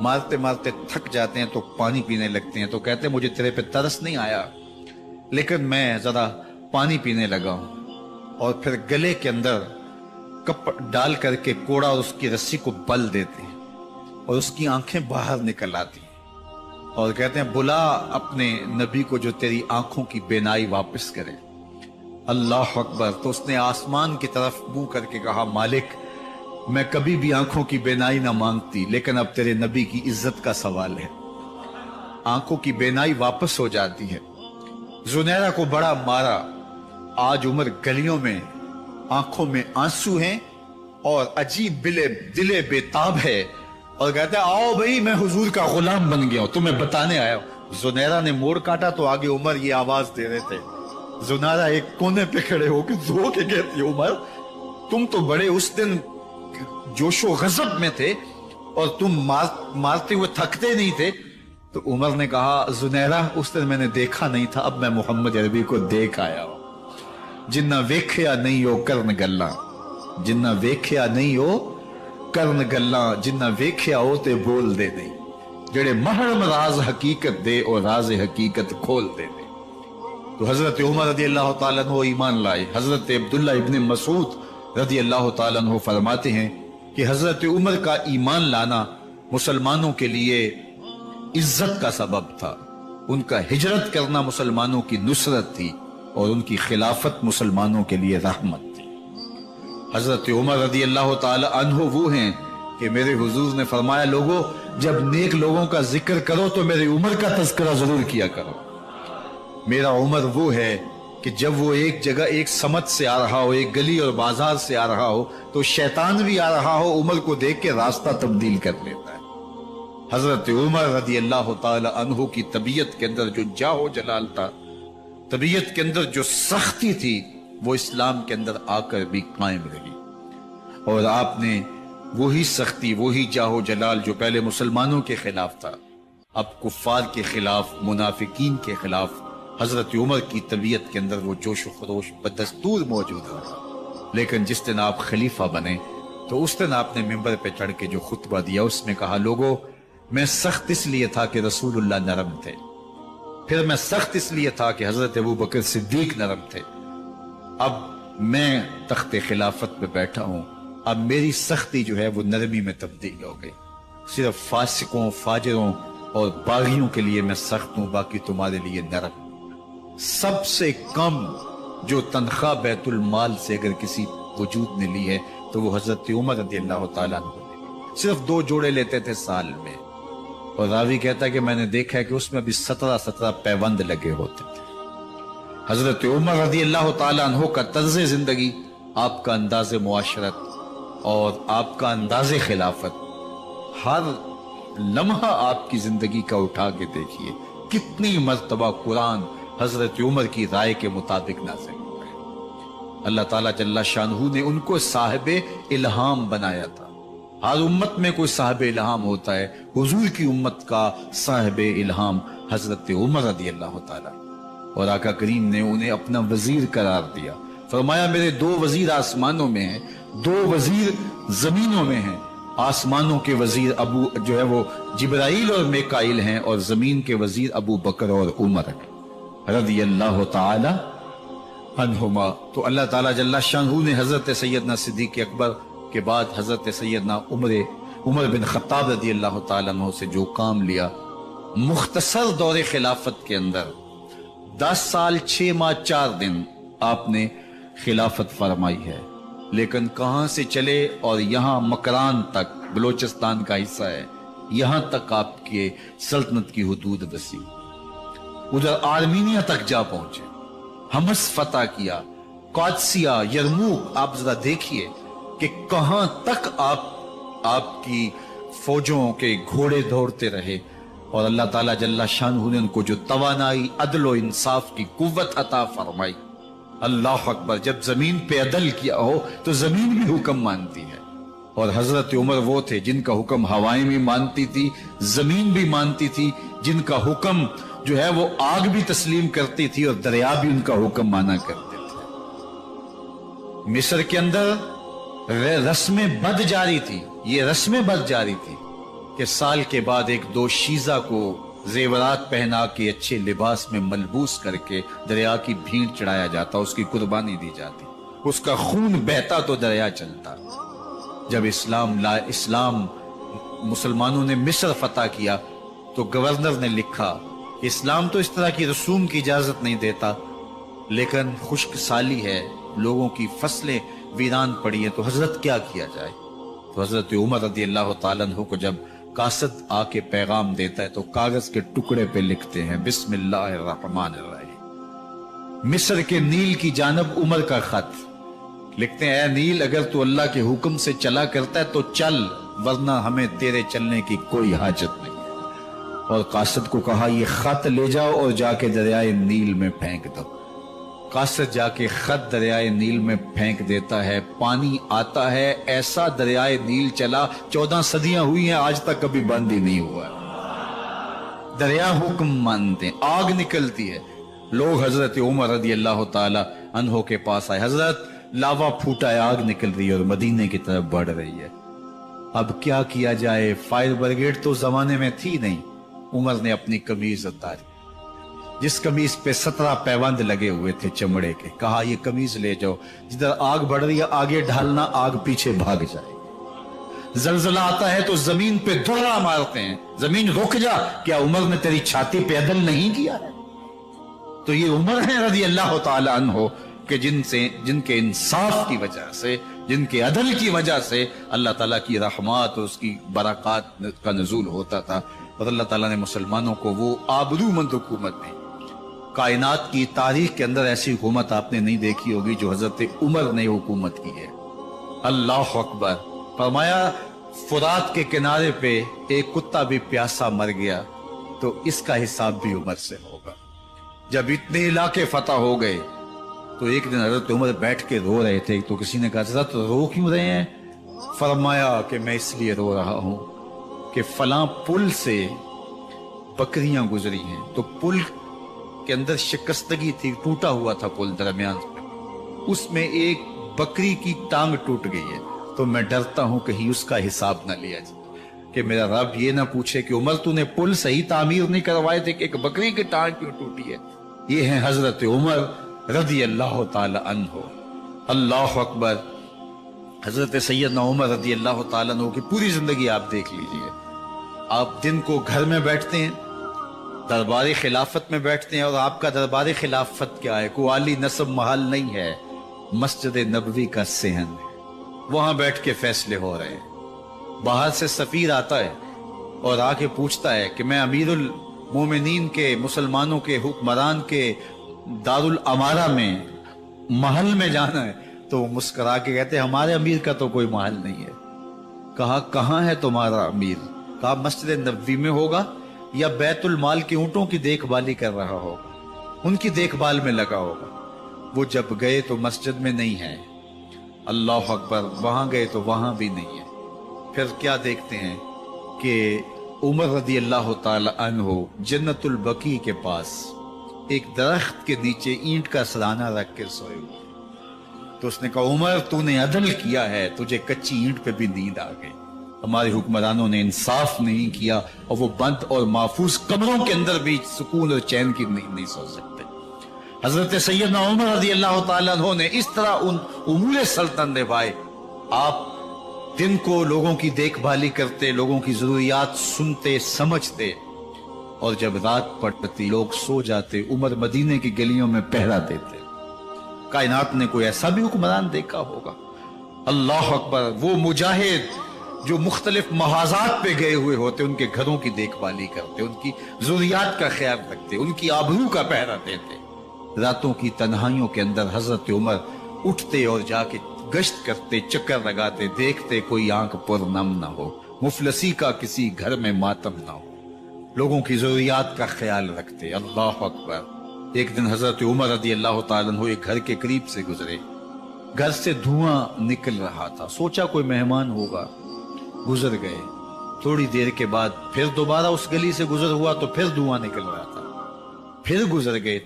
مارتے مارتے تھک جاتے ہیں تو پانی پینے لگتے ہیں، تو کہتے ہیں مجھے تیرے پہ ترس نہیں آیا، لیکن میں ذرا پانی پینے لگا ہوں، اور پھر گلے کے اندر کپ ڈال کر کے کوڑا اور اس کی رسی کو بل دیتے ہیں اور اس کی آنکھیں باہر نکل آتی ہیں، اور کہتے ہیں بلا اپنے نبی کو جو تیری آنکھوں کی بینائی واپس کرے۔ اللہ اکبر! تو اس نے آسمان کی طرف منہ کر کے کہا مالک میں کبھی بھی آنکھوں کی بینائی نہ مانگتی، لیکن اب تیرے نبی کی عزت کا سوال ہے۔ آنکھوں کی بینائی واپس ہو جاتی ہے۔ زنیرہ کو بڑا مارا، آج عمر گلیوں میں آنکھوں میں آنسو ہیں اور عجیب دلے بےتاب ہے، اور کہتا ہے آؤ بھئی میں حضور کا غلام بن گیا ہوں، تمہیں بتانے آیا ہوں۔ زنیرہ نے موڑ کاٹا تو آگے عمر یہ آواز دے رہے تھے۔ زنیرہ ایک کونے پہ کھڑے ہو کے رو کے کہتی ہے عمر تم تو بڑے اس دن جوش و غضب میں تھے اور تم مارتے ہوئے تھکتے نہیں تھے۔ تو عمر نے کہا زنیرہ اس دن میں نے دیکھا نہیں تھا، اب میں محمد عربی کو دیکھ آیا ہوں۔ جنہ ویکھیا نہیں ہو کرن گلاں، جنہ ویکھیا نہیں ہو کرن گلاں، جنہ ویکھیا ہو تے بول دے نہیں، جڑے محرم راز حقیقت دے اور راز حقیقت کھول دے نہیں۔ تو حضرت عمر رضی اللہ تعالیٰ عنہ ایمان لائے۔ حضرت عبداللہ ابن مسعود رضی اللہ تعالیٰ عنہ فرماتے ہیں کہ حضرت عمر کا ایمان لانا مسلمانوں کے لیے عزت کا سبب تھا، ان کا ہجرت کرنا مسلمانوں کی نصرت تھی، اور ان کی خلافت مسلمانوں کے لیے رحمت تھی۔ حضرت عمر رضی اللہ تعالی عنہ وہ ہیں کہ میرے حضور نے فرمایا لوگوں جب نیک لوگوں کا ذکر کرو تو میرے عمر کا تذکرہ ضرور کیا کرو۔ میرا عمر وہ ہے کہ جب وہ ایک جگہ ایک سمت سے آ رہا ہو، ایک گلی اور بازار سے آ رہا ہو، تو شیطان بھی آ رہا ہو، عمر کو دیکھ کے راستہ تبدیل کر لیتا ہے۔ حضرت عمر رضی اللہ تعالی عنہ کی طبیعت کے اندر جو جاہ و جلال تھا، طبیعت کے اندر جو سختی تھی، وہ اسلام کے اندر آ کر بھی قائم رہی، اور آپ نے وہی سختی، وہی جاہ و جلال جو پہلے مسلمانوں کے خلاف تھا، اب کفار کے خلاف، منافقین کے خلاف حضرت عمر کی طبیعت کے اندر وہ جوش و خروش بدستور موجود رہا۔ لیکن جس دن آپ خلیفہ بنے تو اس دن آپ نے ممبر پہ چڑھ کے جو خطبہ دیا اس میں کہا لوگوں میں سخت اس لیے تھا کہ رسول اللہ نرم تھے، پھر میں سخت اس لیے تھا کہ حضرت ابوبکر صدیق نرم تھے، اب میں تخت خلافت پہ بیٹھا ہوں، اب میری سختی جو ہے وہ نرمی میں تبدیل ہو گئی، صرف فاسقوں، فاجروں اور باغیوں کے لیے میں سخت ہوں، باقی تمہارے لیے نرم۔ سب سے کم جو تنخواہ بیت المال سے اگر کسی وجود نے لی ہے تو وہ حضرت عمر رضی اللہ تعالیٰ عنہ نے صرف 2 جوڑے لیتے تھے سال میں، اور راوی کہتا ہے کہ میں نے دیکھا ہے کہ اس میں بھی 17 پیوند لگے ہوتے تھے۔ حضرت عمر رضی اللہ تعالیٰ عنہ کا طرز زندگی، آپ کا انداز معاشرت اور آپ کا انداز خلافت، ہر لمحہ آپ کی زندگی کا اٹھا کے دیکھیے کتنی مرتبہ قرآن حضرت عمر کی رائے کے مطابق نازل ہوا ہے۔ اللہ تعالیٰ جل شانہ نے ان کو صاحب الہام بنایا تھا۔ ہر امت میں کوئی صاحب الہام ہوتا ہے، حضور کی امت کا صاحب الہام حضرت عمر رضی اللہ تعالیٰ، اور آقا کریم نے انہیں اپنا وزیر قرار دیا، فرمایا میرے 2 وزیر آسمانوں میں ہیں، 2 وزیر زمینوں میں ہیں، آسمانوں کے وزیر ابو جو ہے وہ جبرائیل اور میکائیل ہیں، اور زمین کے وزیر ابو بکر اور عمر رضی اللہ تعالی عنہما۔ تو اللہ تعالیٰ جل شانہ نے حضرت سیدنا صدیق اکبر کے بعد حضرت سیدنا عمر بن خطاب رضی اللہ تعالیٰ عنہ سے جو کام لیا، مختصر دور خلافت کے اندر 10 سال 6 ماہ 4 دن آپ نے خلافت فرمائی ہے، لیکن کہاں سے چلے اور یہاں مکران تک، بلوچستان کا حصہ ہے، یہاں تک آپ کے سلطنت کی حدود وسیع، ادھر آرمینیا تک جا پہنچے، ہمس فتح کیا، قادسیہ، یرموک، آپ ذرا دیکھیے کہ کہاں تک آپ کی فوجوں کے گھوڑے دوڑتے رہے، اور اللہ تعالیٰ جل شانہ نے ان کو جو توانائی، عدل و انصاف کی قوت عطا فرمائی۔ اللہ اکبر! جب زمین پہ عدل کیا ہو تو زمین بھی حکم مانتی ہے، اور حضرت عمر وہ تھے جن کا حکم ہوائیں بھی مانتی تھی، زمین بھی مانتی تھی، جن کا حکم جو ہے وہ آگ بھی تسلیم کرتی تھی اور دریا بھی ان کا حکم مانا کرتے تھے۔ مصر کے اندر رسم بد جاری تھی، یہ رسم بد جاری تھی کہ سال کے بعد ایک دو شیزہ کو زیورات پہنا کے اچھے لباس میں ملبوس کر کے دریا کی بھینٹ چڑھایا جاتا، اس کی قربانی دی جاتی، اس کا خون بہتا تو دریا چلتا۔ جب اسلام مسلمانوں نے مصر فتح کیا تو گورنر نے لکھا کہ اسلام تو اس طرح کی رسوم کی اجازت نہیں دیتا، لیکن خشک سالی ہے، لوگوں کی فصلیں ویران پڑی ہیں، تو حضرت کیا کیا جائے؟ تو حضرت عمر رضی اللہ تعالیٰ عنہ کو جب قاصد آ کے پیغام دیتا ہے تو کاغذ کے ٹکڑے پہ لکھتے ہیں بسم اللہ الرحمن الرحیم، مصر کے نیل کی جانب عمر کا خط لکھتے ہیں، اے نیل اگر تو اللہ کے حکم سے چلا کرتا ہے تو چل، ورنہ ہمیں تیرے چلنے کی کوئی حاجت نہیں۔ اور قاصد کو کہا یہ خط لے جاؤ اور جا کے دریائے نیل میں پھینک دو۔ قاصد جا کے خط دریائے نیل میں پھینک دیتا ہے، پانی آتا ہے، ایسا دریائے نیل چلا 14 صدیاں ہوئی ہیں آج تک کبھی بند ہی نہیں ہوا۔ دریا حکم مانتے، آگ نکلتی ہے، لوگ حضرت عمر رضی اللہ تعالی عنہ کے پاس آئے، حضرت لاوا پھوٹا ہے، آگ نکل رہی ہے اور مدینے کی طرف بڑھ رہی ہے، اب کیا کیا جائے؟ فائر بریگیڈ تو زمانے میں تھی نہیں۔ عمر نے اپنی قمیض اتاری، جس قمیض پہ 17 پیوند لگے ہوئے تھے چمڑے کے، کہا یہ قمیض لے جاؤ، جدھر آگ بڑھ رہی ہے آگے ڈھالنا، آگ پیچھے بھاگ جائے۔ زلزلہ آتا ہے تو زمین پہ دھڑا مارتے ہیں، زمین رک جا، کیا عمر نے تیری چھاتی پہ عدل نہیں کیا ہے؟ تو یہ عمر ہے رضی اللہ تعالی عنہ کہ جن کے انصاف کی وجہ سے، جن کے عدل کی وجہ سے اللہ تعالیٰ کی رحمات اور اس کی برکات کا نزول ہوتا تھا، اور اللہ تعالیٰ نے مسلمانوں کو وہ آبرو مند حکومت دی۔ کائنات کی تاریخ کے اندر ایسی حکومت آپ نے نہیں دیکھی ہوگی جو حضرت عمر نے حکومت کی ہے۔ اللہ اکبر۔ فرمایا فرات کے کنارے پہ ایک کتا بھی پیاسا مر گیا تو اس کا حساب بھی عمر سے ہوگا۔ جب اتنے علاقے فتح ہو گئے تو ایک دن حضرت عمر بیٹھ کے رو رہے تھے، تو کسی نے کہا حضرت رو کیوں رہے ہیں؟ فرمایا کہ میں اس لیے رو رہا ہوں کہ فلاں پل سے بکریاں گزری ہیں، تو پل کے اندر شکستگی تھی، ٹوٹا ہوا تھا پل درمیان میں، اس میں ایک بکری کی ٹانگ ٹوٹ گئی ہے، تو میں ڈرتا ہوں کہیں اس کا حساب نہ لیا جائے، کہ میرا رب یہ نہ پوچھے کہ عمر تو نے پل صحیح تعمیر نہیں کروائے تھے کہ ایک بکری کی ٹانگ کیوں ٹوٹی ہے۔ یہ ہیں حضرت عمر رضی اللہ تعالی عنہ۔ اللہ اکبر۔ حضرت سیدنا عمر رضی اللہ تعالیٰ عنہ کی پوری زندگی آپ دیکھ لیجئے، آپ دن کو گھر میں بیٹھتے ہیں، دربار خلافت میں بیٹھتے ہیں، اور آپ کا دربار خلافت کیا ہے؟ کوئی عالی نصب محل نہیں ہے، مسجد نبوی کا صحن ہے، وہاں بیٹھ کے فیصلے ہو رہے ہیں۔ باہر سے سفیر آتا ہے اور آ کے پوچھتا ہے کہ میں امیر المومنین کے، مسلمانوں کے حکمران کے دارالامارہ میں محل میں جانا ہے، تو وہ مسکرا کے کہتے ہیں ہمارے امیر کا تو کوئی محل نہیں ہے۔ کہا کہاں ہے تمہارا امیر؟ کہا مسجد نبوی میں ہوگا یا بیت المال کے اونٹوں کی دیکھ بھالی کر رہا ہوگا، ان کی دیکھ بھال میں لگا ہوگا۔ وہ جب گئے تو مسجد میں نہیں ہے، اللہ اکبر، وہاں گئے تو وہاں بھی نہیں ہے۔ پھر کیا دیکھتے ہیں کہ عمر رضی اللہ تعالی عنہ جنت البقیع کے پاس ایک درخت کے نیچے اینٹ کا سرانہ رکھ کے سوئے ہوئے، تو اس نے کہا عمر تو نے عدل کیا ہے، تجھے کچی اینٹ پہ بھی نیند آ گئی، ہمارے حکمرانوں نے انصاف نہیں کیا، اور وہ بند اور محفوظ کمروں کے اندر بھی سکون اور چین کی نیند نہیں سو سکتے۔ حضرت سیدنا عمر رضی اللہ تعالیٰ عنہ نے اس طرح ان امور سلطنت نبھائے۔ آپ دن کو لوگوں کی دیکھ بھالی کرتے، لوگوں کی ضروریات سنتے سمجھتے، اور جب رات پڑتی لوگ سو جاتے، عمر مدینے کی گلیوں میں پہرا دیتے۔ کائنات نے کوئی ایسا بھی حکمران دیکھا ہوگا؟ اللہ اکبر۔ وہ مجاہد جو مختلف محاذات پہ گئے ہوئے ہوتے، ان کے گھروں کی دیکھ بھالی کرتے، ان کی ضروریات کا خیال رکھتے، ان کی آبرو کا پہرا دیتے۔ راتوں کی تنہائیوں کے اندر حضرت عمر اٹھتے اور جا کے گشت کرتے، چکر لگاتے، دیکھتے کوئی آنکھ پر نم نہ ہو، مفلسی کا کسی گھر میں ماتم نہ ہو، لوگوں کی ضروریات کا خیال رکھتے۔ اللہ اکبر۔ ایک دن حضرت عمر رضی اللہ تعالیٰ عنہ ایک گھر کے قریب سے گزرے، گھر سے دھواں نکل رہا تھا، سوچا کوئی مہمان ہوگا، گزر گئے۔ تھوڑی دیر کے بعد پھر دوبارہ اس گلی سے گزر ہوا تو پھر دھواں نکل رہا تھا، پھر گزر گئے۔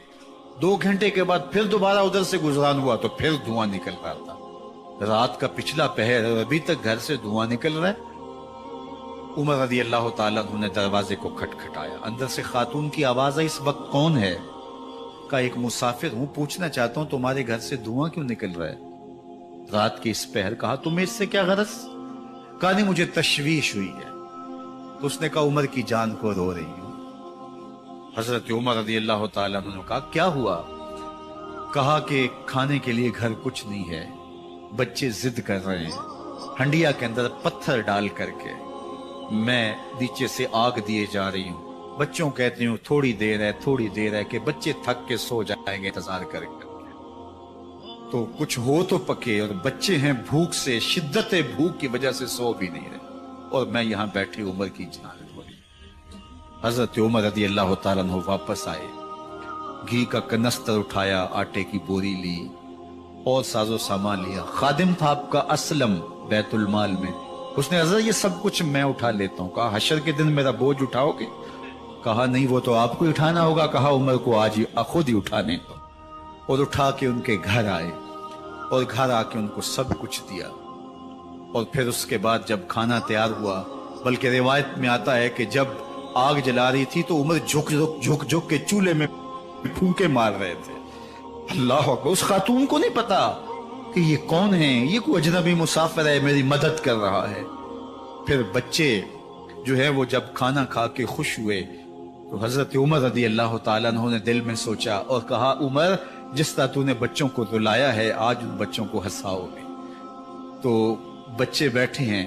2 گھنٹے کے بعد پھر دوبارہ ادھر سے گزران ہوا تو پھر دھواں نکل رہا تھا۔ رات کا پچھلا پہر ابھی تک گھر سے دھواں نکل رہا ہے۔ عمر رضی اللہ تعالیٰ عنہ نے دروازے کو کھٹکھٹایا. اندر سے خاتون کی آواز آئی, اس وقت کون ہے؟ کہا ایک مسافر ہوں, پوچھنا چاہتا ہوں تمہارے گھر سے دھواں کیوں نکل رہا ہے رات کے اس پہر. کہا تمہیں اس سے کیا غرض؟ کہا نہیں مجھے تشویش ہوئی ہے. تو اس نے کہا عمر کی جان کو رو رہی ہوں. حضرت عمر رضی اللہ تعالیٰ عنہ نے کہا کیا ہوا؟ کہا کہ کھانے کے لیے گھر کچھ نہیں ہے, بچے ضد کر رہے ہیں, ہنڈیا کے اندر پتھر ڈال کر کے میں نیچے سے آگ دیے جا رہی ہوں. بچوں کہتی ہوں تھوڑی دیر ہے کہ بچے تھک کے سو جائیں گے انتظار کر کے. تو کچھ ہو تو پکے, اور بچے ہیں بھوک سے, شدت بھوک کی وجہ سے سو بھی نہیں رہے, اور میں یہاں بیٹھی عمر کی جان ہو رہی. حضرت عمر رضی اللہ تعالیٰ عنہ واپس آئے, گھی کا کنستر اٹھایا, آٹے کی بوری لی اور ساز و سامان لیا. خادم تھا آپ کا اسلم بیت المال میں, اس نے حضرت یہ سب کچھ میں اٹھا لیتا ہوں. کہا حشر کے دن میرا بوجھ اٹھاؤ گے؟ کہا نہیں وہ تو آپ کو اٹھانا ہوگا. کہا عمر کو آج خود ہی اٹھانے دو. اور اٹھا کے ان کے گھر آئے, اور گھر آ کے ان کو سب کچھ دیا. اور پھر اس کے بعد جب کھانا تیار ہوا, بلکہ روایت میں آتا ہے کہ جب آگ جلا رہی تھی تو عمر جھک کے چولہے میں پھونکے مار رہے تھے. اللہ اکبر. اس خاتون کو نہیں پتا کہ یہ کون ہے, یہ کوئی اجنبی مسافر ہے, میری مدد کر رہا ہے. پھر بچے جو ہے وہ جب کھانا کھا کے خوش ہوئے تو حضرت عمر رضی اللہ تعالیٰ عنہ نے دل میں سوچا اور کہا عمر جس طرح تو نے بچوں کو رلایا ہے آج ان بچوں کو ہنساؤ گے. تو بچے بیٹھے ہیں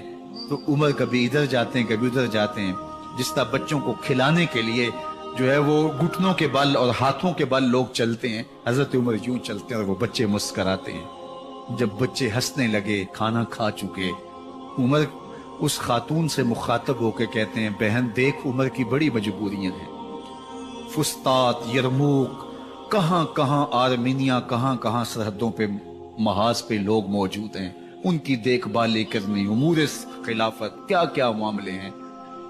تو عمر کبھی ادھر جاتے ہیں کبھی ادھر جاتے ہیں. جس طرح بچوں کو کھلانے کے لیے جو ہے وہ گھٹنوں کے بل اور ہاتھوں کے بل لوگ چلتے ہیں, حضرت عمر یوں چلتے ہیں اور وہ بچے مسکراتے ہیں. جب بچے ہنسنے لگے, کھانا کھا چکے, عمر اس خاتون سے مخاطب ہو کے کہتے ہیں بہن دیکھ عمر کی بڑی مجبوریاں ہیں. فسطاط, یرموک, کہاں کہاں آرمینیا, کہاں کہاں سرحدوں پہ محاذ پہ لوگ موجود ہیں, ان کی دیکھ بھال کرنی, امور خلافت, کیا کیا معاملے ہیں.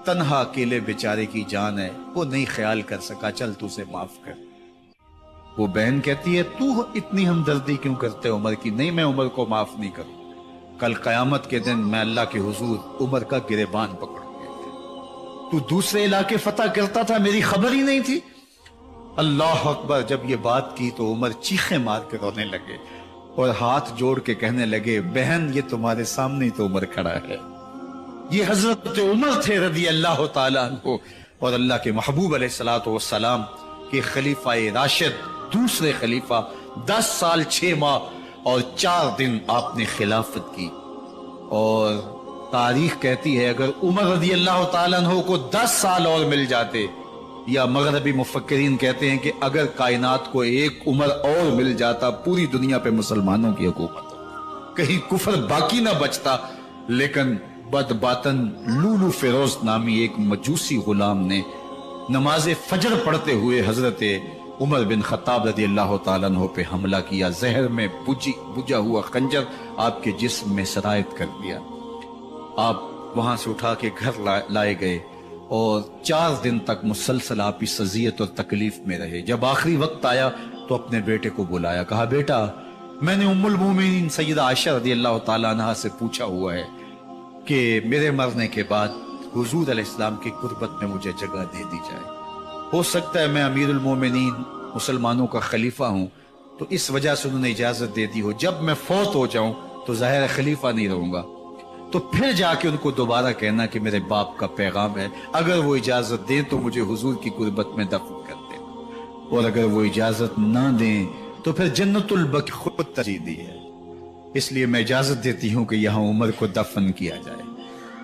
تنہا اکیلے بیچارے کی جان ہے, وہ نہیں خیال کر سکا, چل تو اسے معاف کر. وہ بہن کہتی ہے تو اتنی ہمدردی کیوں کرتے عمر کی؟ نہیں میں عمر کو معاف نہیں کروں. کل قیامت کے دن میں اللہ کے حضور عمر کا گریبان پکڑوں گا. تو دوسرے علاقے فتح کرتا تھا, میری خبر ہی نہیں تھی. اللہ اکبر. جب یہ بات کی تو عمر چیخیں مار کے رونے لگے اور ہاتھ جوڑ کے کہنے لگے بہن یہ تمہارے سامنے تو عمر کھڑا ہے. یہ حضرت عمر تھے رضی اللہ تعالیٰ عنہ, اور اللہ کے محبوب علیہ الصلوۃ والسلام کے خلیفہ راشد, دوسرے خلیفہ. 10 سال 6 ماہ اور 4 دن آپ نے خلافت کی. اور تاریخ کہتی ہے اگر عمر رضی اللہ تعالیٰ عنہ کو 10 سال اور مل جاتے, یا مغربی مفکرین کہتے ہیں کہ اگر کائنات کو ایک عمر اور مل جاتا, پوری دنیا پہ مسلمانوں کی حکومت, کہیں کفر باقی نہ بچتا. لیکن بد باطن لولو فیروز نامی ایک مجوسی غلام نے نماز فجر پڑھتے ہوئے حضرت عمر بن خطاب رضی اللہ تعالیٰ عنہ پہ حملہ کیا. زہر میں بجھا ہوا خنجر آپ کے جسم میں سرایت کر دیا. آپ وہاں سے اٹھا کے گھر لائے گئے اور 4 دن تک مسلسل آپ اس اذیت اور تکلیف میں رہے. جب آخری وقت آیا تو اپنے بیٹے کو بلایا, کہا بیٹا میں نے ام المومنین سیدہ عائشہ رضی اللہ تعالیٰ عنہ سے پوچھا ہوا ہے کہ میرے مرنے کے بعد حضور علیہ السلام کی قربت میں مجھے جگہ دے دی جائے. ہو سکتا ہے میں امیر المومنین مسلمانوں کا خلیفہ ہوں تو اس وجہ سے انہوں نے اجازت دے دی ہو, جب میں فوت ہو جاؤں تو ظاہر خلیفہ نہیں رہوں گا, تو پھر جا کے ان کو دوبارہ کہنا کہ میرے باپ کا پیغام ہے, اگر وہ اجازت دیں تو مجھے حضور کی قربت میں دفن کر دیں, اور اگر وہ اجازت نہ دیں تو پھر جنت البقیع خود ترجیح دی ہے, اس لیے میں اجازت دیتی ہوں کہ یہاں عمر کو دفن کیا جائے.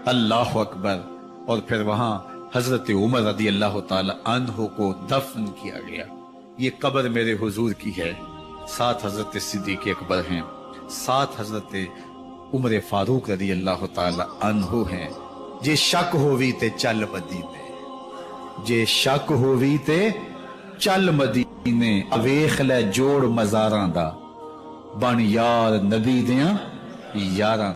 اللہ اکبر. اور پھر وہاں حضرت عمر رضی اللہ تعالی عنہ کو دفن کیا گیا. یہ قبر میرے حضور کی ہے, 7 حضرت صدیق اکبر ہیں, 7 حضرت عمر فاروق رضی اللہ تعالی عنہ ہیں. جے شک ہووی تے چل مدینے, جے شک ہووی تے چل مدینے, ویکھ لے جوڑ مزاراں دا, بن یار نبی دیاں یاراں.